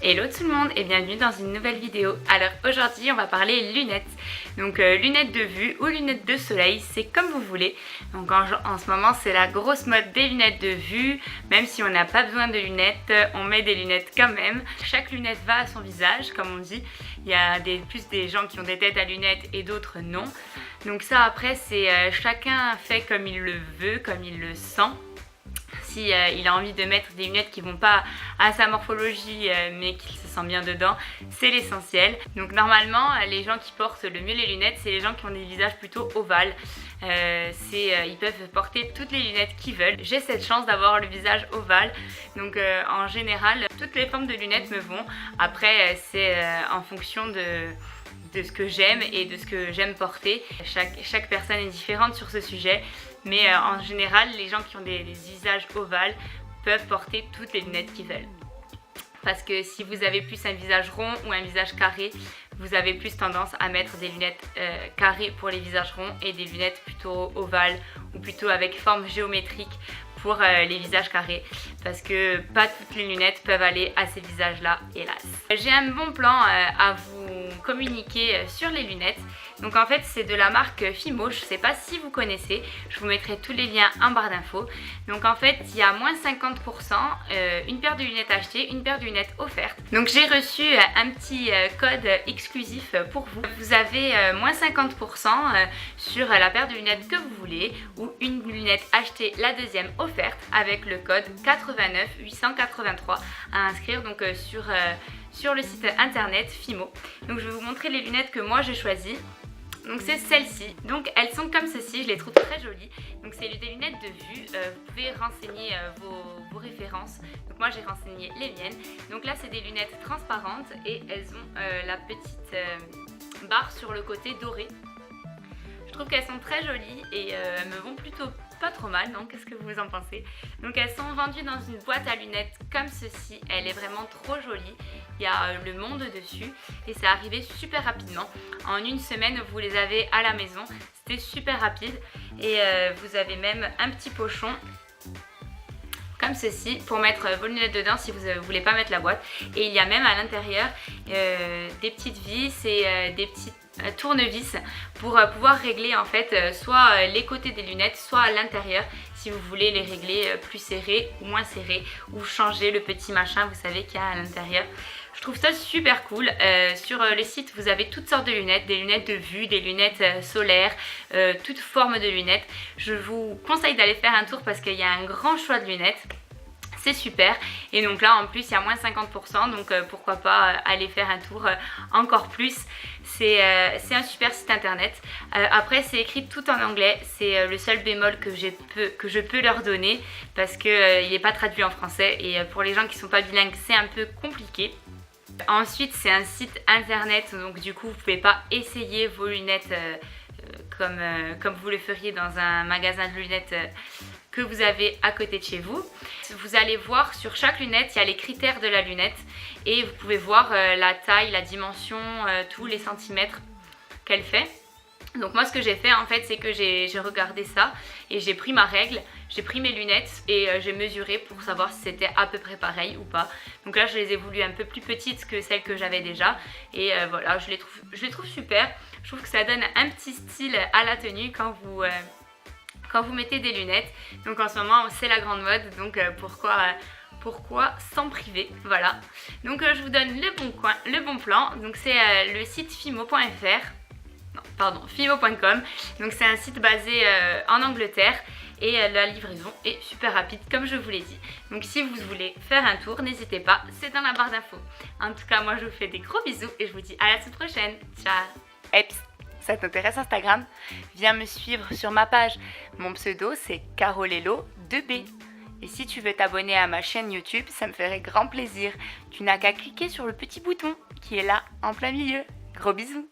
Hello tout le monde et bienvenue dans une nouvelle vidéo. Alors aujourd'hui on va parler lunettes. Donc lunettes de vue ou lunettes de soleil, c'est comme vous voulez. Donc en ce moment c'est la grosse mode des lunettes de vue. Même si on n'a pas besoin de lunettes, on met des lunettes quand même. Chaque lunette va à son visage comme on dit. Il y a plus des gens qui ont des têtes à lunettes et d'autres non. Donc ça après c'est chacun fait comme il le veut, comme il le sent. Si il a envie de mettre des lunettes qui vont pas à sa morphologie mais qu'il se sent bien dedans, c'est l'essentiel. Donc normalement les gens qui portent le mieux les lunettes, c'est les gens qui ont des visages plutôt ovales. Ils peuvent porter toutes les lunettes qu'ils veulent. J'ai cette chance d'avoir le visage ovale, donc en général toutes les formes de lunettes me vont. Après c'est en fonction de ce que j'aime et de ce que j'aime porter. Chaque personne est différente sur ce sujet, mais en général, les gens qui ont des visages ovales peuvent porter toutes les lunettes qu'ils veulent. Parce que si vous avez plus un visage rond ou un visage carré, vous avez plus tendance à mettre des lunettes carrées pour les visages ronds et des lunettes plutôt ovales ou plutôt avec forme géométrique pour les visages carrés, parce que pas toutes les lunettes peuvent aller à ces visages là, hélas. J'ai un bon plan à vous communiquer sur les lunettes. Donc en fait c'est de la marque Fimo, je sais pas si vous connaissez, je vous mettrai tous les liens en barre d'infos. Donc en fait il y a moins 50%, une paire de lunettes achetées, une paire de lunettes offertes. Donc j'ai reçu un petit code exclusif pour vous. Vous avez moins 50% sur la paire de lunettes que vous voulez, ou une lunette achetée, la deuxième offerte avec le code 89 883 à inscrire donc sur le site internet Fimo. Donc je vais vous montrer les lunettes que moi j'ai choisies. Donc c'est celles-ci, donc elles sont comme ceci, je les trouve très jolies. Donc c'est des lunettes de vue, vous pouvez renseigner vos références. Donc moi j'ai renseigné les miennes. Donc là c'est des lunettes transparentes et elles ont la petite barre sur le côté doré. Je trouve qu'elles sont très jolies et elles me vont plutôt pas trop mal, non? Qu'est-ce que vous en pensez? Donc elles sont vendues dans une boîte à lunettes comme ceci, elle est vraiment trop jolie. Il y a le monde dessus et c'est arrivé super rapidement. En une semaine vous les avez à la maison, c'était super rapide et vous avez même un petit pochon comme ceci pour mettre vos lunettes dedans si vous ne voulez pas mettre la boîte. Et il y a même à l'intérieur des petites vis et des petites tournevis pour pouvoir régler en fait soit les côtés des lunettes, soit à l'intérieur si vous voulez les régler plus serrés ou moins serrés, ou changer le petit machin vous savez qu'il y a à l'intérieur. Je trouve ça super cool. Sur les sites vous avez toutes sortes de lunettes, des lunettes de vue, des lunettes solaires, toutes formes de lunettes. Je vous conseille d'aller faire un tour parce qu'il y a un grand choix de lunettes. C'est super, et donc là en plus il y a moins 50%, donc pourquoi pas aller faire un tour encore plus. C'est un super site internet. Après c'est écrit tout en anglais, c'est le seul bémol que je peux leur donner, parce qu'il n'est pas traduit en français et pour les gens qui ne sont pas bilingues c'est un peu compliqué. Ensuite c'est un site internet, donc du coup vous ne pouvez pas essayer vos lunettes comme vous le feriez dans un magasin de lunettes que vous avez à côté de chez vous. Vous allez voir sur chaque lunette, il y a les critères de la lunette et vous pouvez voir la taille, la dimension, tous les centimètres qu'elle fait. Donc moi ce que j'ai fait en fait c'est que j'ai regardé ça et j'ai pris ma règle, j'ai pris mes lunettes et j'ai mesuré pour savoir si c'était à peu près pareil ou pas. Donc là je les ai voulues un peu plus petites que celles que j'avais déjà et voilà, je les trouve super. Je trouve que ça donne un petit style à la tenue quand vous mettez des lunettes. Donc en ce moment c'est la grande mode, donc pourquoi s'en priver, voilà. Donc je vous donne le bon plan. Donc c'est le site fimo.fr, non pardon, fimo.com. donc c'est un site basé en Angleterre et la livraison est super rapide comme je vous l'ai dit. Donc si vous voulez faire un tour, n'hésitez pas, c'est dans la barre d'infos. En tout cas moi je vous fais des gros bisous et je vous dis à la semaine prochaine, ciao. Eps, ça t'intéresse Instagram? Viens me suivre sur ma page. Mon pseudo c'est Carolello2B. Et si tu veux t'abonner à ma chaîne YouTube, ça me ferait grand plaisir. Tu n'as qu'à cliquer sur le petit bouton qui est là en plein milieu. Gros bisous.